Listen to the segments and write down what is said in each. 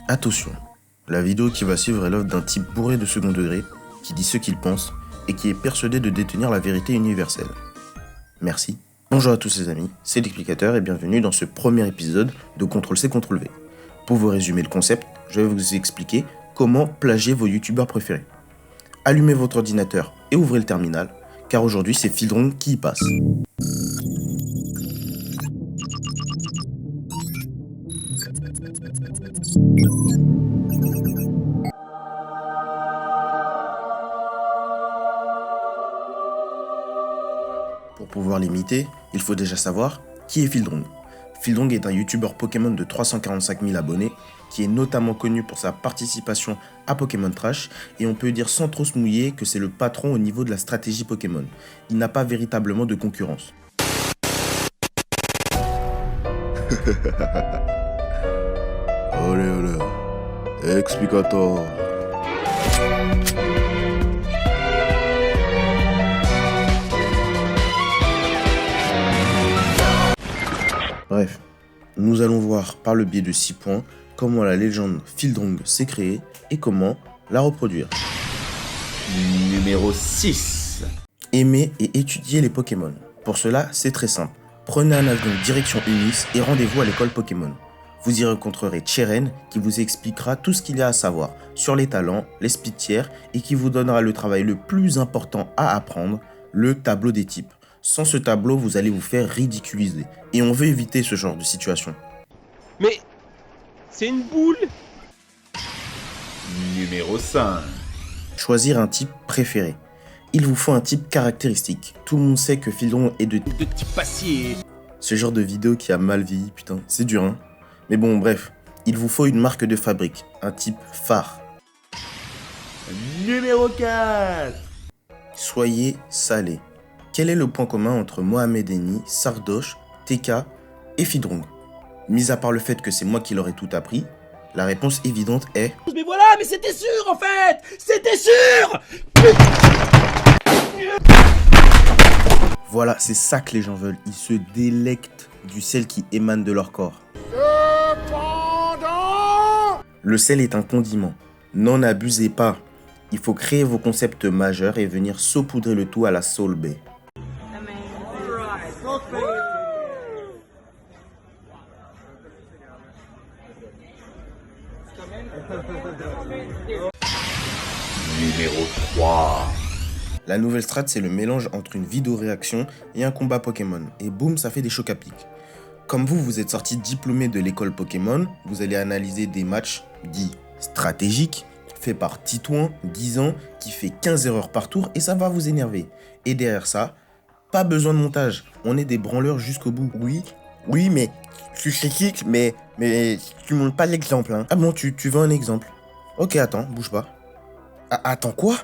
Attention, la vidéo qui va suivre est l'œuvre d'un type bourré de second degré, qui dit ce qu'il pense et qui est persuadé de détenir la vérité universelle. Merci. Bonjour à tous les amis, c'est l'explicateur et bienvenue dans ce premier épisode de Ctrl+C Ctrl+V. Pour vous résumer le concept, je vais vous expliquer comment plagier vos youtubeurs préférés. Allumez votre ordinateur et ouvrez le terminal, car aujourd'hui c'est Fieldrong qui y passe. Pour pouvoir l'imiter, il faut déjà savoir qui est Fieldrong. Fieldrong est un youtubeur Pokémon de 345 000 abonnés, qui est notamment connu pour sa participation à Pokémon Trash, et on peut dire sans trop se mouiller que c'est le patron au niveau de la stratégie Pokémon. Il n'a pas véritablement de concurrence. Olé olé, explicator. Bref, nous allons voir par le biais de 6 points comment la légende Fieldrong s'est créée et comment la reproduire. Numéro 6. Aimer et étudier les Pokémon. Pour cela, c'est très simple. Prenez un avion direction Unis et rendez-vous à l'école Pokémon. Vous y rencontrerez Cheren qui vous expliquera tout ce qu'il y a à savoir sur les talents, les spitières et qui vous donnera le travail le plus important à apprendre, le tableau des types. Sans ce tableau, vous allez vous faire ridiculiser. Et on veut éviter ce genre de situation. Mais c'est une boule. Numéro 5. Choisir un type préféré. Il vous faut un type caractéristique. Tout le monde sait que Fieldrong est de type passier. ce genre de vidéo qui a mal vieilli, putain, c'est dur hein. Mais bon, bref, il vous faut une marque de fabrique, un type phare. Numéro 4. Soyez salé. Quel est le point commun entre Mohamed Eni, Sardoche, TK et Fieldrong? Mis à part le fait que c'est moi qui leur ai tout appris, la réponse évidente est... Mais voilà, mais c'était sûr en fait. C'était sûr. Voilà, c'est ça que les gens veulent. Ils se délectent du sel qui émane de leur corps. Le sel est un condiment. N'en abusez pas. Il faut créer vos concepts majeurs et venir saupoudrer le tout à la Soul Bay. Numéro 3. La nouvelle strat, c'est le mélange entre une vidéo-réaction et un combat Pokémon. Et boum, ça fait des chocs à pic. Comme vous êtes sorti diplômé de l'école Pokémon, vous allez analyser des matchs dits stratégiques, faits par Titouan, 10 ans, qui fait 15 erreurs par tour et ça va vous énerver. Et derrière ça, pas besoin de montage, on est des branleurs jusqu'au bout. Oui, mais je suis critique, mais tu montres pas l'exemple. Hein. Ah bon, tu veux un exemple? Ok, attends, bouge pas. Ah, attends, quoi?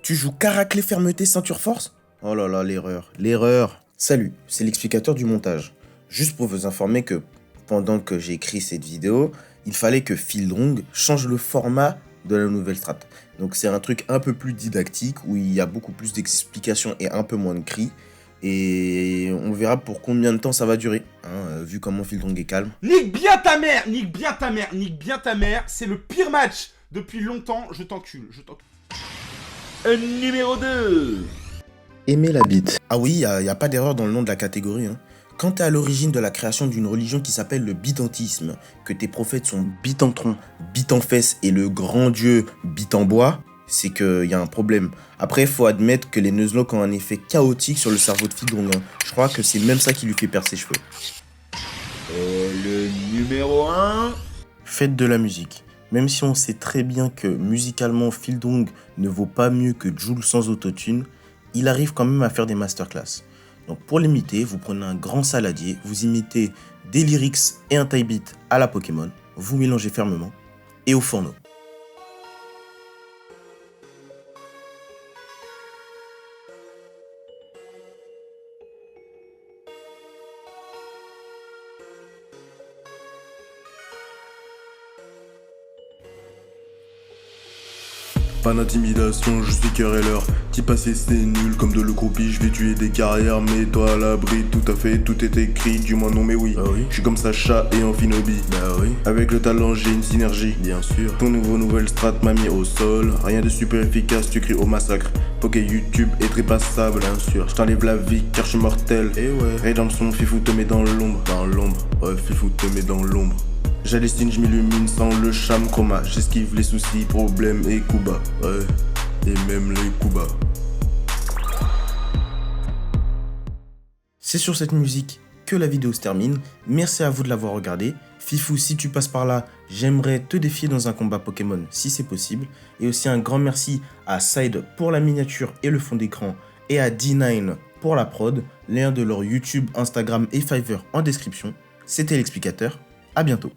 Tu joues Caraclé, fermeté, ceinture force? Oh là là, l'erreur. Salut, c'est l'explicateur du montage. Juste pour vous informer que pendant que j'ai écrit cette vidéo, il fallait que Fieldrong change le format de la nouvelle strat. Donc c'est un truc un peu plus didactique où il y a beaucoup plus d'explications et un peu moins de cris. Et on verra pour combien de temps ça va durer, hein, vu comment Fieldrong est calme. Nique bien ta mère, nique bien ta mère, nique bien ta mère. C'est le pire match depuis longtemps. Je t'encule. Numéro 2. Aimer la bite. Ah oui, y a pas d'erreur dans le nom de la catégorie. Hein. Quand t'es à l'origine de la création d'une religion qui s'appelle le bitantisme, que tes prophètes sont bite en tronc, bite en fesse et le grand dieu bite en bois, c'est qu'il y a un problème. Après, faut admettre que les Nuzlocke ont un effet chaotique sur le cerveau de Fieldrong. Hein. Je crois que c'est même ça qui lui fait perdre ses cheveux. Et le numéro 1. Faites de la musique. Même si on sait très bien que musicalement Fieldrong ne vaut pas mieux que Jul sans autotune, il arrive quand même à faire des masterclass. Donc pour l'imiter, vous prenez un grand saladier, vous imitez des lyrics et un type beat à la Pokémon, vous mélangez fermement et au fourneau. Pas d'intimidation, je suis cœur et l'heure. T'y passé c'est nul comme de le croupi, je vais tuer des carrières, mais toi à l'abri, tout à fait, tout est écrit, du moins non mais oui. Ah oui. Je suis comme Sacha et Amphinobi. Bah oui. Avec le talent j'ai une synergie. Bien sûr. Ton nouvelle strat m'a mis au sol. Rien de super efficace, tu cries au massacre. Poké YouTube est très passable. Bien sûr. Je t'enlève la vie car je suis mortel. Et ouais. Rédemption, Fifou te met dans l'ombre. Dans l'ombre. Ouais, Fifou te met dans l'ombre. J'hallucine, je m'illumine sans le charme chroma. J'esquive les soucis, problèmes et coups bas. Ouais, et même les coups bas. C'est sur cette musique que la vidéo se termine. Merci à vous de l'avoir regardé. Fifou, si tu passes par là, j'aimerais te défier dans un combat Pokémon si c'est possible. Et aussi un grand merci à Side pour la miniature et le fond d'écran et à D9 pour la prod. Lien de leur YouTube, Instagram et Fiverr en description. C'était l'explicateur. À bientôt.